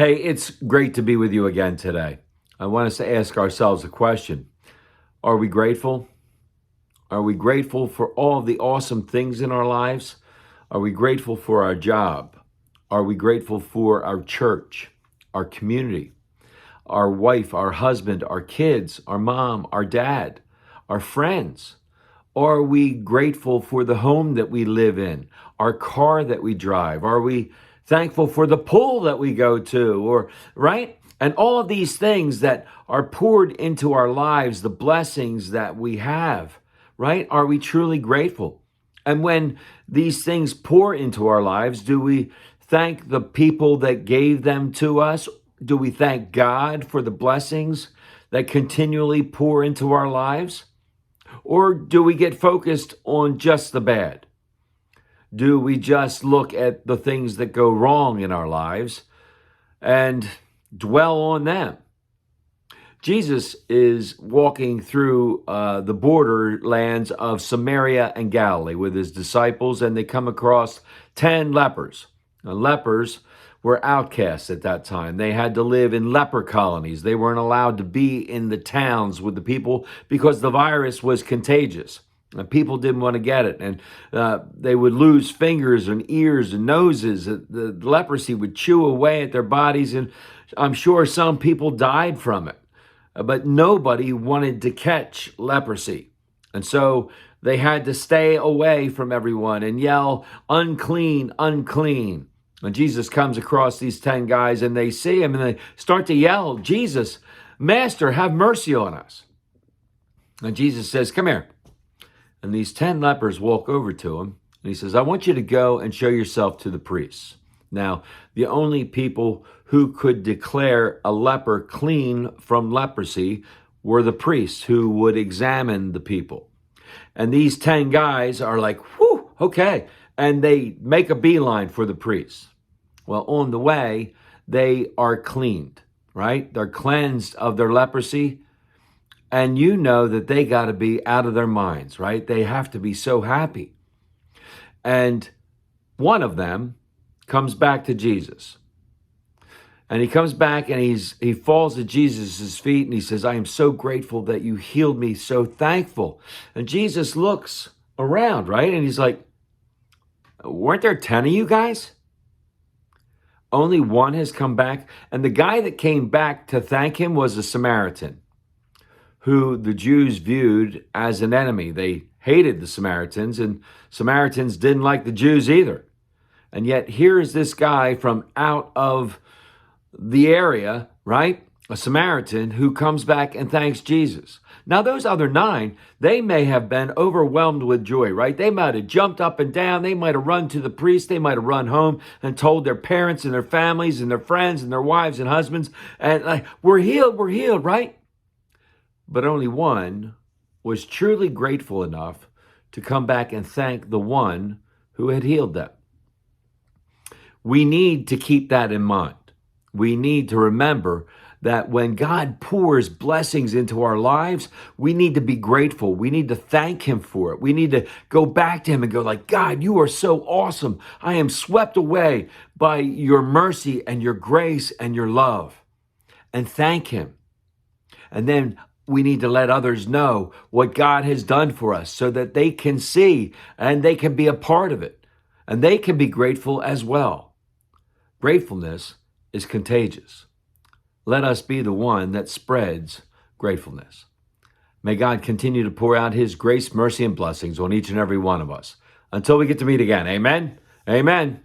Hey, it's great to be with you again today. I want us to ask ourselves a question. Are we grateful? Are we grateful for all the awesome things in our lives? Are we grateful for our job? Are we grateful for our church, our community, our wife, our husband, our kids, our mom, our dad, our friends? Are we grateful for the home that we live in, our car that we drive? Are we thankful for the pool that we go to, or right? And all of these things that are poured into our lives, the blessings that we have, right? Are we truly grateful? And when these things pour into our lives, do we thank the people that gave them to us? Do we thank God for the blessings that continually pour into our lives? Or do we get focused on just the bad? Do we just look at the things that go wrong in our lives and dwell on them? Jesus is walking through the borderlands of Samaria and Galilee with his disciples, and they come across 10 lepers. Now, lepers were outcasts at that time. They had to live in leper colonies. They weren't allowed to be in the towns with the people because the virus was contagious. And people didn't want to get it. And they would lose fingers and ears and noses. The leprosy would chew away at their bodies. And I'm sure some people died from it. But nobody wanted to catch leprosy. And so they had to stay away from everyone and yell, "Unclean, unclean." And Jesus comes across these 10 guys and they see him and they start to yell, "Jesus, Master, have mercy on us." And Jesus says, "Come here." And these 10 lepers walk over to him and he says, "I want you to go and show yourself to the priests." Now, the only people who could declare a leper clean from leprosy were the priests who would examine the people. And these 10 guys are like, "Whew, okay." And they make a beeline for the priests. Well, on the way, they are cleaned, right? They're cleansed of their leprosy. And you know that they got to be out of their minds, right? They have to be so happy. And one of them comes back to Jesus. And he comes back and he falls at Jesus' feet and he says, "I am so grateful that you healed me, so thankful." And Jesus looks around, right? And he's like, "Weren't there 10 of you guys? Only one has come back." And the guy that came back to thank him was a Samaritan, who the Jews viewed as an enemy. They hated the Samaritans, and Samaritans didn't like the Jews either. And yet here is this guy from out of the area, right? A Samaritan who comes back and thanks Jesus. Now, those other 9, they may have been overwhelmed with joy, right? They might have jumped up and down. They might have run to the priest. They might have run home and told their parents and their families and their friends and their wives and husbands, and like, we're healed, right? But only one was truly grateful enough to come back and thank the one who had healed them. We need to keep that in mind. We need to remember that when God pours blessings into our lives, we need to be grateful. We need to thank him for it. We need to go back to him and go like, "God, you are so awesome. I am swept away by your mercy and your grace and your love." And thank him. And then we need to let others know what God has done for us so that they can see and they can be a part of it. And they can be grateful as well. Gratefulness is contagious. Let us be the one that spreads gratefulness. May God continue to pour out his grace, mercy, and blessings on each and every one of us. Until we get to meet again. Amen. Amen.